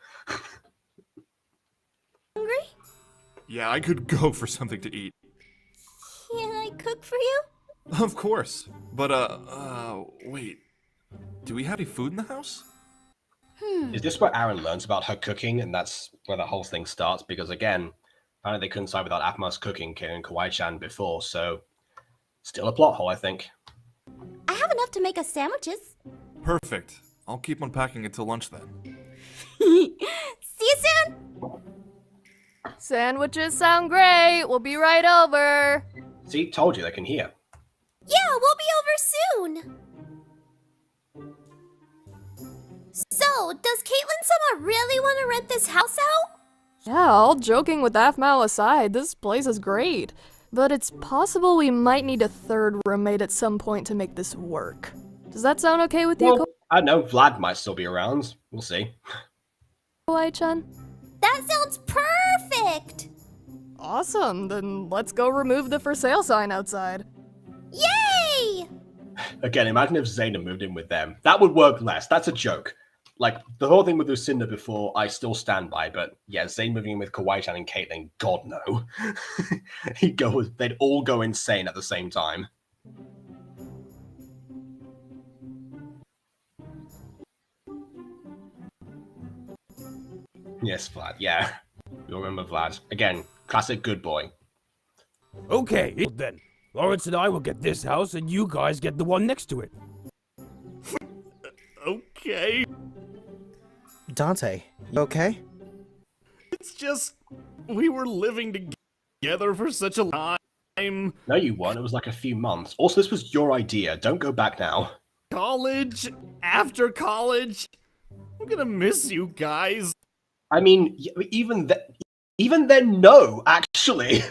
Hungry?
Yeah, I could go for something to eat.
Can I cook for you?
Of course. But, wait. Do we have any food in the house?
Is this where Aaron learns about her cooking, and that's where the whole thing starts? Because again, apparently they couldn't decide without Aphmau's cooking killing Kawaii-chan before, so still a plot hole, I think.
I have enough to make us sandwiches.
Perfect. I'll keep unpacking until lunch then.
See you soon!
Sandwiches sound great. We'll be right over.
See, told you they can hear.
Yeah, we'll be over soon. So, does Caitlin-sama really want to rent this house out?
Yeah, all joking with Aphmau aside, this place is great. But it's possible we might need a third roommate at some point to make this work. Does that sound okay with you,
Well, I don't know, Vlad might still be around. We'll see.
Kawaii-chan?
That sounds perfect!
Awesome, then let's go remove the for sale sign outside.
Yay!
Again, imagine if Zayn moved in with them. That would work less. That's a joke. Like, the whole thing with Lucinda before, I still stand by, but yeah, Zayn moving in with Kawaii-chan and Caitlin, God no. They'd all go insane at the same time. Yes, Vlad, yeah. You'll remember Vlad. Again, classic good boy.
Okay, then. Lawrence and I will get this house, and you guys get the one next to it.
Okay.
Dante, you okay?
It's just we were living together for such a long time.
No, you weren't. It was like a few months. Also, this was your idea. Don't go back now.
College, after college. I'm gonna miss you guys.
I mean, even then, no, actually.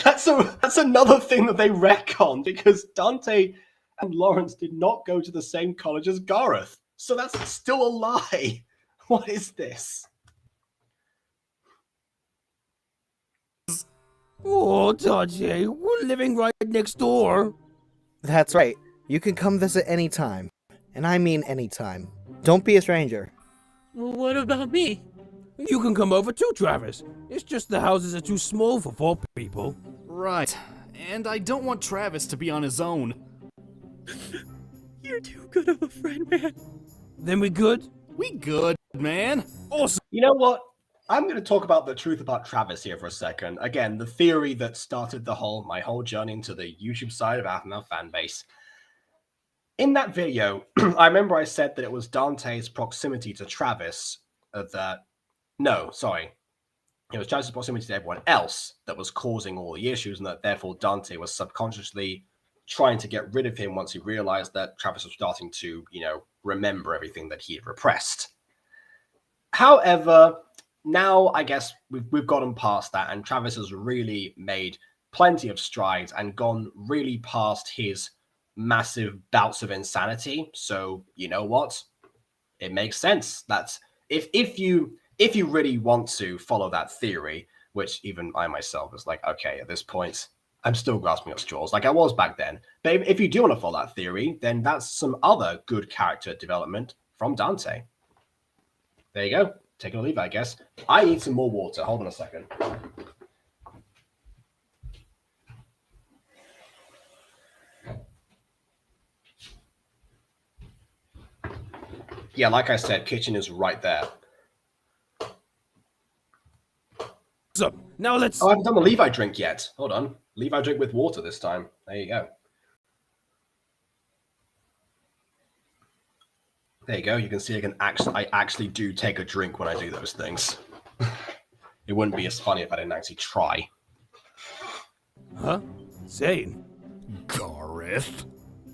That's another thing that they retcon, because Dante and Lawrence did not go to the same college as Gareth. So that's still a lie. What is this?
Oh, Dante, we're living right next door.
That's right. You can come visit anytime. And I mean anytime. Don't be a stranger.
Well, what about me?
You can come over too, Travis. It's just the houses are too small for 4 people.
Right. And I don't want Travis to be on his own.
You're too good of a friend, man.
Then we good?
We good, man.
Awesome.
You know what? I'm going to talk about the truth about Travis here for a second. Again, the theory that started my whole journey into the YouTube side of Aphmau fanbase. In that video, I remember I said that it was Dante's proximity to Travis No, sorry. It was Travis's proximity to everyone else that was causing all the issues, and that therefore Dante was subconsciously trying to get rid of him once he realized that Travis was starting to, remember everything that he had repressed. However, now I guess we've gotten past that, and Travis has really made plenty of strides and gone really past his massive bouts of insanity. So you know what? It makes sense. That's if you really want to follow that theory, which even I myself is like, okay, at this point, I'm still grasping at straws like I was back then. But if you do want to follow that theory, then that's some other good character development from Dante. There you go. Take it or leave it, I guess. I need some more water. Hold on a second. Yeah, like I said, kitchen is right there.
So, now let's...
Oh, I haven't done the Levi drink yet. Hold on. Levi drink with water this time. There you go. There you go. You can see I actually do take a drink when I do those things. it wouldn't be as funny if I didn't actually try.
Huh? Zane?
Gareth?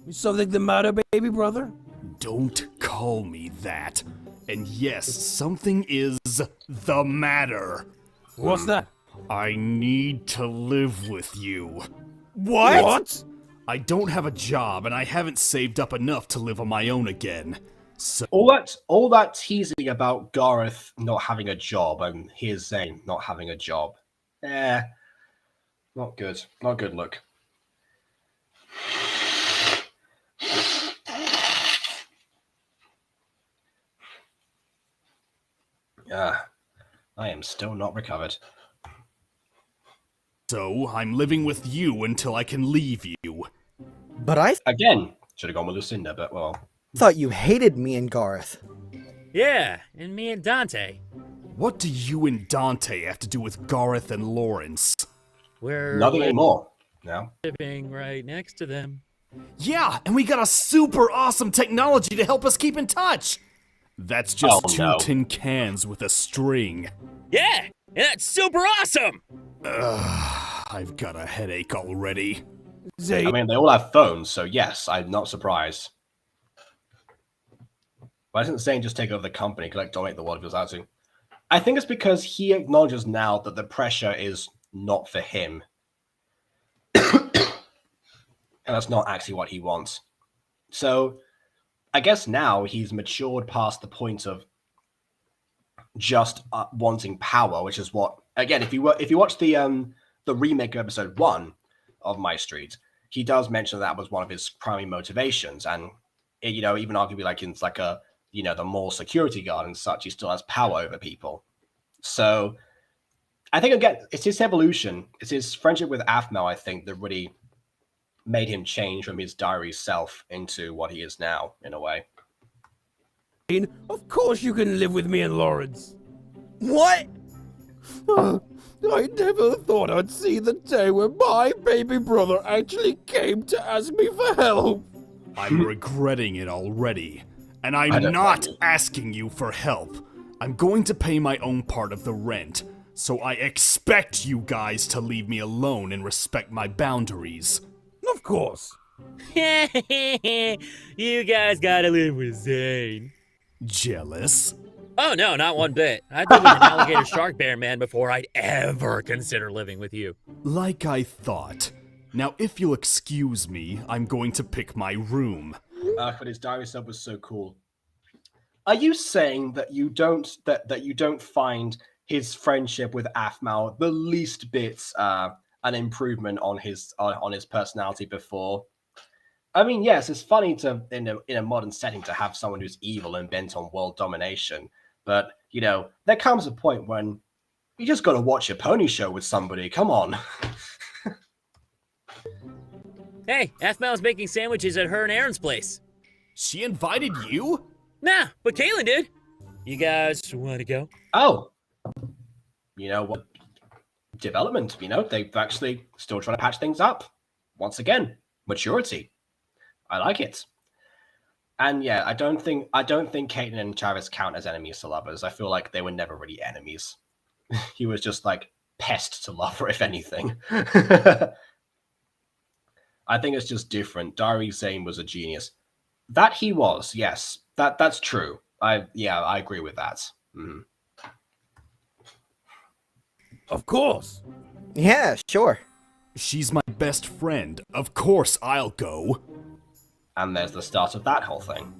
Is something the matter, baby brother?
Don't call me that. And yes, something is the matter.
What's that?
I need to live with you.
What?
I don't have a job, and I haven't saved up enough to live on my own again. So
All that teasing about Gareth not having a job and here's Zane not having a job. Not good. Not good look. I am still not recovered.
So, I'm living with you until I can leave you.
But I
Again, should have gone with Lucinda, but well.
thought you hated me and Gareth.
Yeah, and me and Dante.
What do you and Dante have to do with Gareth and Lawrence?
We're
Nothing anymore. No.
living right next to them.
Yeah, and we got a super awesome technology to help us keep in touch! That's just two tin cans with a string.
Yeah, that's super awesome!
I've got a headache already.
Zane?
I mean, they all have phones, so yes, I'm not surprised. Why doesn't Zane just take over the company, collect, dominate the world if he was out to? I think it's because he acknowledges now that the pressure is not for him. And that's not actually what he wants. So, I guess now he's matured past the point of just wanting power, which is what, again, if you watch the remake of episode 1 of MyStreet, he does mention that was one of his primary motivations, and even arguably like in like a the mall security guard and such, he still has power over people. So I think again, it's his evolution, it's his friendship with Aphmau, I think, that really made him change from his diary self into what he is now, in a way.
Of course you can live with me and Lawrence.
What?
I never thought I'd see the day where my baby brother actually came to ask me for help.
I'm regretting it already. And I'm not asking you for help. I'm going to pay my own part of the rent. So I expect you guys to leave me alone and respect my boundaries.
Of course.
You guys gotta live with Zane.
Jealous?
Oh no, not one bit. I'd live with an alligator shark bear man before I'd ever consider living with you.
Like I thought. Now, if you'll excuse me, I'm going to pick my room.
But his diary sub was so cool. Are you saying that you don't find his friendship with Aphmau the least bit an improvement on his personality before? I mean, yes, it's funny to in a modern setting to have someone who's evil and bent on world domination, but there comes a point when you just got to watch a pony show with somebody. Come on.
Hey, Aphmau's making sandwiches at her and Aaron's place.
She invited you?
Nah, but Kaylin did. You guys want to go?
Oh, what? Development. They've actually still trying to patch things up. Once again, maturity. I like it. And yeah, I don't think Caitlin and Travis count as enemies to lovers. I feel like they were never really enemies. He was just like pest to lover, if anything. I think it's just different. Diary Zane was a genius. That he was, yes. That's true. I agree with that. Mm.
Of course.
Yeah, sure.
She's my best friend. Of course I'll go.
And there's the start of that whole thing.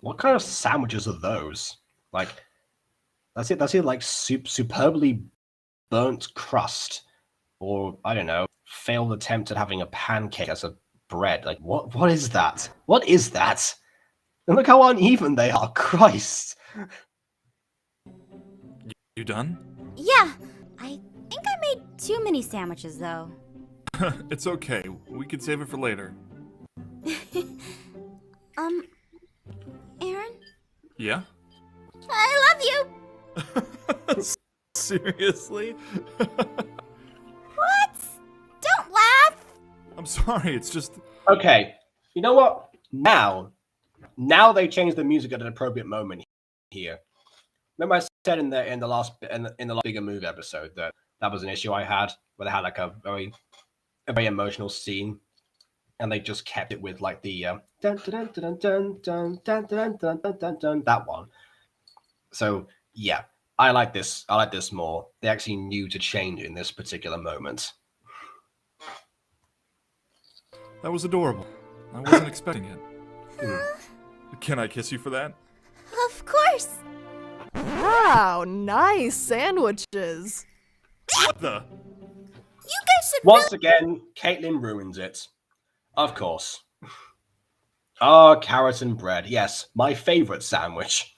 What kind of sandwiches are those? Like, that's it. Like superbly burnt crust, or I don't know, failed attempt at having a pancake as a bread. Like, what is that? What is that? And look how uneven they are. Christ.
You done?
Yeah, I think I made too many sandwiches, though.
It's okay. We can save it for later.
Aaron?
Yeah?
I love you!
Seriously?
What? Don't laugh!
I'm sorry, it's just...
Okay, you know what? Now they changed the music at an appropriate moment here. Remember I said in the last bigger move episode that was an issue I had, where they had like a very emotional scene, and they just kept it with like the dun dun dun dun dun dun dun dun dun dun dun, that one. So yeah, I like this. I like this more. They actually knew to change in this particular moment.
That was adorable. I wasn't expecting it. Can I kiss you for that?
Of course!
Wow, nice sandwiches.
What the?
You guys should
Once again, Caitlin ruins it. Of course. Ah, carrot and bread. Yes, my favorite sandwich.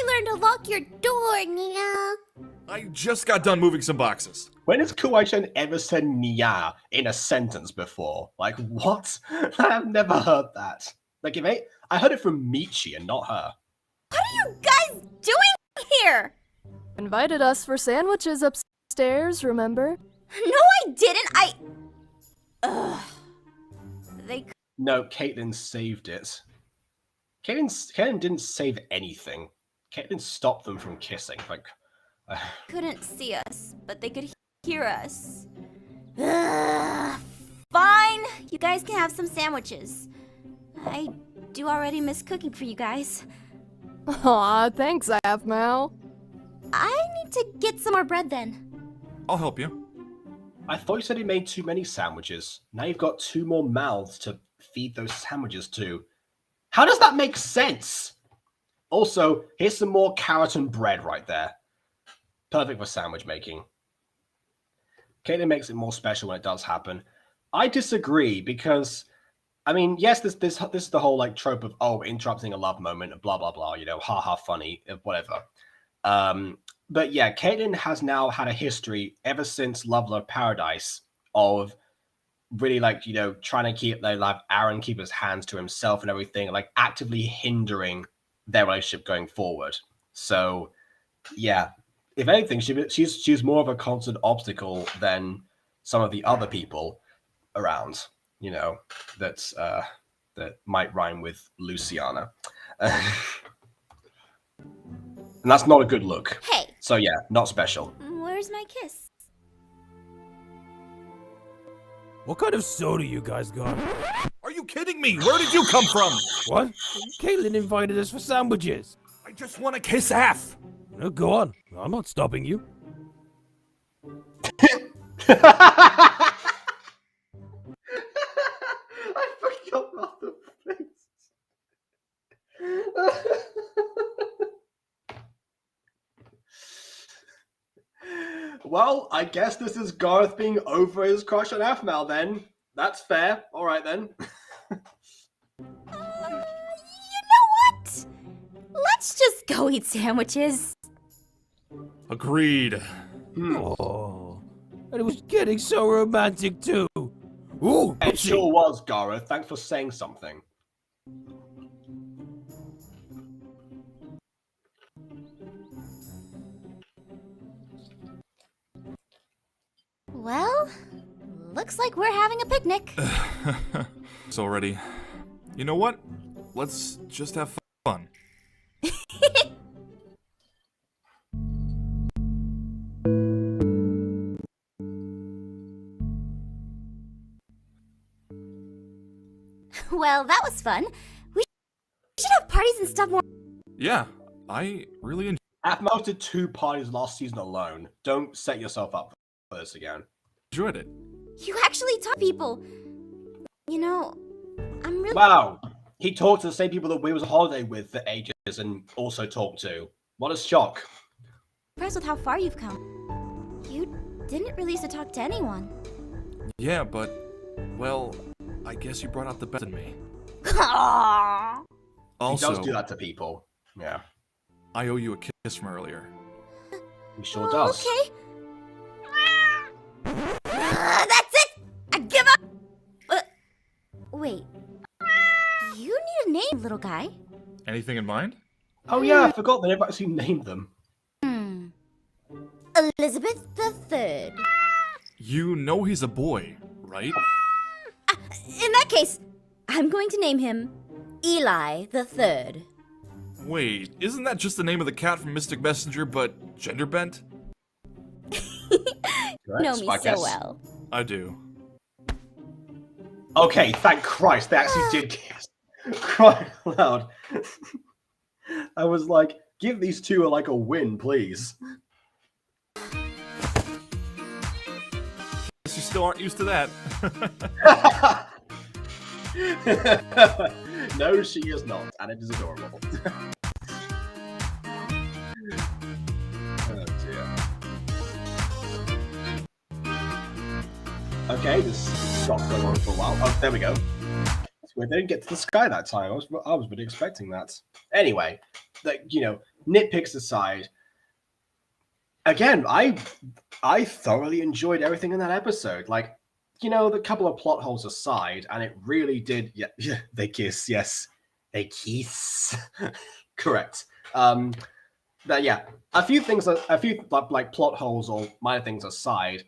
really learn to lock your door, Nia.
I just got done moving some boxes.
When has Kuai-chan ever said Nia in a sentence before? Like, what? I've never heard that. Like, I heard it from Michi and not her.
What are you guys doing here?
Invited us for sandwiches upstairs, remember?
No, I didn't. Ugh.
No, Caitlin saved it. Caitlin didn't save anything. Caitlin stopped them from kissing. Like,
couldn't see us, but they could hear us. Ugh. Fine, you guys can have some sandwiches. I do already miss cooking for you guys.
Aw, thanks, Afmao.
I need to get some more bread then.
I'll help you.
I thought you said he made too many sandwiches. Now you've got 2 more mouths to feed those sandwiches to. How does that make sense? Also, here's some more carrot and bread right there. Perfect for sandwich making. Caitlin makes it more special when it does happen. I disagree because, I mean, yes, this is the whole like trope of, oh, interrupting a love moment, blah blah blah, you know, haha, funny, whatever. But yeah, Caitlin has now had a history ever since Love Love Paradise of really like, you know, trying to like Aaron keep his hands to himself and everything, like actively hindering their relationship going forward. So yeah, if anything, she's more of a constant obstacle than some of the other people around, you know, that might rhyme with Luciana. And that's not a good look.
Hey.
So yeah, not special.
Where's my kiss?
What kind of soda you guys got?
Are you kidding me? Where did you come from?
What? Caitlin invited us for sandwiches.
I just want to kiss Af.
No, go on. I'm not stopping you.
I forgot about the face. Well, I guess this is Garth being over his crush on Afmal then. That's fair. All right then.
You know what? Let's just go eat sandwiches.
Agreed.
Oh, and it was getting so romantic too. Ooh,
It sure was, Gareth. Thanks for saying something.
Well, looks like we're having a picnic.
It's already. You know what? Let's just have fun.
Well, that was fun. We should have parties and stuff more.
Yeah, I really enjoyed.
Afmal did 2 parties last season alone. Don't set yourself up for this again.
Enjoyed it.
You actually talk to people. You know, I'm really.
Wow. He talked to the same people that we was on holiday with for ages and also talked to. What a shock.
Impressed with how far you've come. You didn't really used to talk to anyone.
Yeah, but, well, I guess you brought out the best in me.
Aww.
Also,
he does do that to people. Yeah.
I owe you a kiss from earlier.
He sure does.
Okay. That's it! I give up! Wait. You need a name, little guy.
Anything in mind?
Oh yeah, I forgot they never actually named them.
Elizabeth the Third.
You know he's a boy, right?
In that case, I'm going to name him Eli the Third.
Wait, isn't that just the name of the cat from Mystic Messenger, but gender bent?
You know me so well.
I do.
Okay, thank Christ, they actually did kiss. Crying loud. I was like, give these two like a win, please.
Guess you still aren't used to that.
No, she is not, and it is adorable. Oh dear. Okay, this stopped going on for a while. Oh, there we go. We didn't get to the sky that time. I was really expecting that. Anyway, nitpicks aside, again, I thoroughly enjoyed everything in that episode. Like, the couple of plot holes aside, and it really did. Yeah, they kiss. Yes, they kiss. Correct. But yeah, a few like plot holes or minor things aside.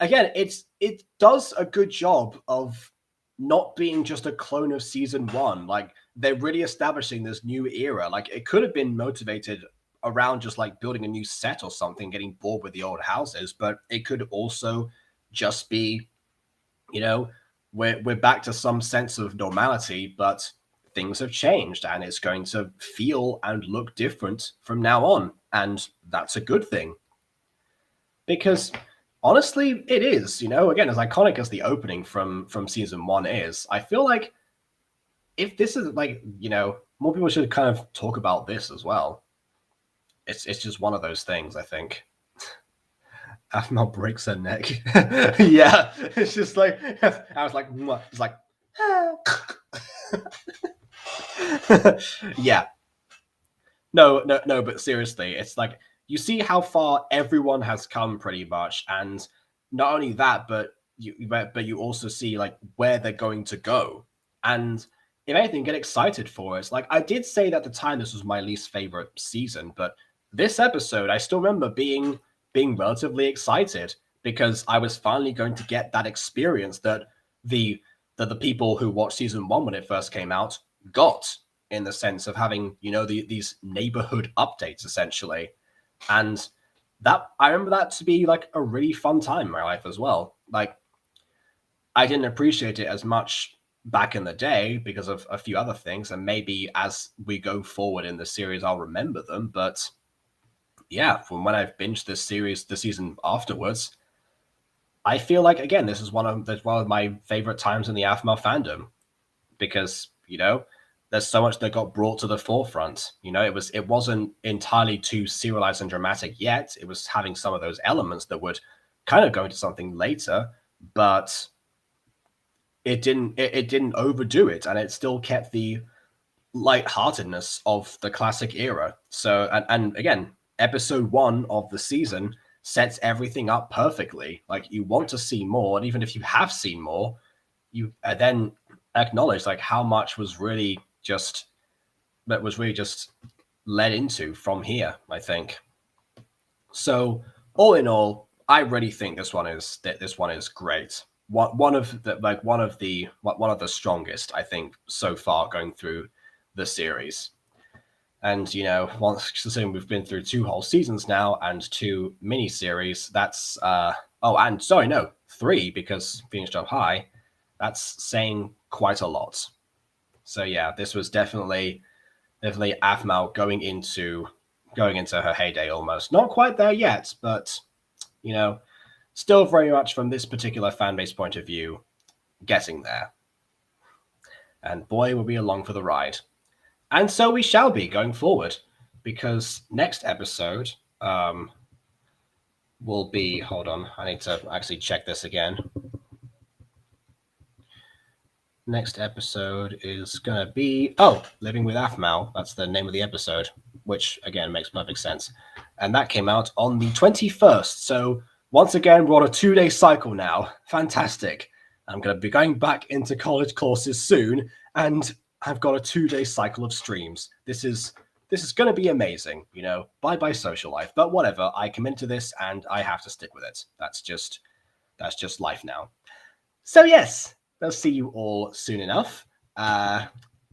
Again, it does a good job of not being just a clone of season 1. Like, they're really establishing this new era. Like, it could have been motivated around just like building a new set or something, getting bored with the old houses, but it could also just be, we're back to some sense of normality, but things have changed and it's going to feel and look different from now on, and that's a good thing. Because honestly, it is, again, as iconic as the opening from season 1 is, I feel like if this is like, more people should kind of talk about this as well. It's just one of those things, I think. Aphmau breaks her neck. Yeah, it's just like, I was like, it's like, yeah. No, but seriously, it's like, you see how far everyone has come pretty much, and not only that, but you also see like where they're going to go, and if anything, get excited for it. Like, I did say that at the time this was my least favorite season, but this episode I still remember being relatively excited because I was finally going to get that experience that the people who watched season 1 when it first came out got, in the sense of having these neighborhood updates essentially. And that, I remember that to be like a really fun time in my life as well. Like, I didn't appreciate it as much back in the day because of a few other things, and maybe as we go forward in the series I'll remember them. But yeah, from when I've binged this series the season afterwards, I feel like, again, this is one of my favorite times in the Aphmau fandom, because there's so much that got brought to the forefront. It wasn't entirely too serialized and dramatic yet. It was having some of those elements that would kind of go into something later, but it didn't overdo it, and it still kept the lightheartedness of the classic era. So, and again, episode 1 of the season sets everything up perfectly. Like, you want to see more, and even if you have seen more, you then acknowledge like how much was really just led into from here, I think. So all in all, I really think this one is great. One of the strongest, I think, so far going through the series. And once considering we've been through 2 whole seasons now and 2 mini series, that's 3, because Phoenix Jump High, that's saying quite a lot. So yeah, this was definitely Aphmau going into her heyday almost. Not quite there yet, but still very much from this particular fan base point of view, getting there. And boy, will we along for the ride. And so we shall be going forward, because next episode will be, hold on, I need to actually check this again. Next episode is going to be, Living with Aphmau. That's the name of the episode, which, again, makes perfect sense. And that came out on the 21st. So, once again, we're on a 2-day cycle now. Fantastic. I'm going to be going back into college courses soon, and I've got a 2-day cycle of streams. This is going to be amazing, Bye-bye social life. But whatever, I commit to this, and I have to stick with it. That's just That's just life now. So yes, I'll see you all soon enough.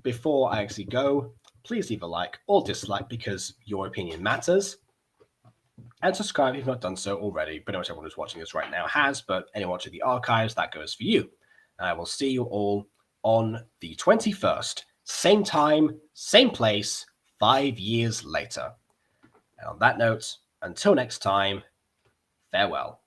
Before I actually go, please leave a like or dislike because your opinion matters. And subscribe if you've not done so already. Pretty much everyone who's watching this right now has, but anyone watching the archives, that goes for you. And I will see you all on the 21st. Same time, same place, 5 years later. And on that note, until next time, farewell.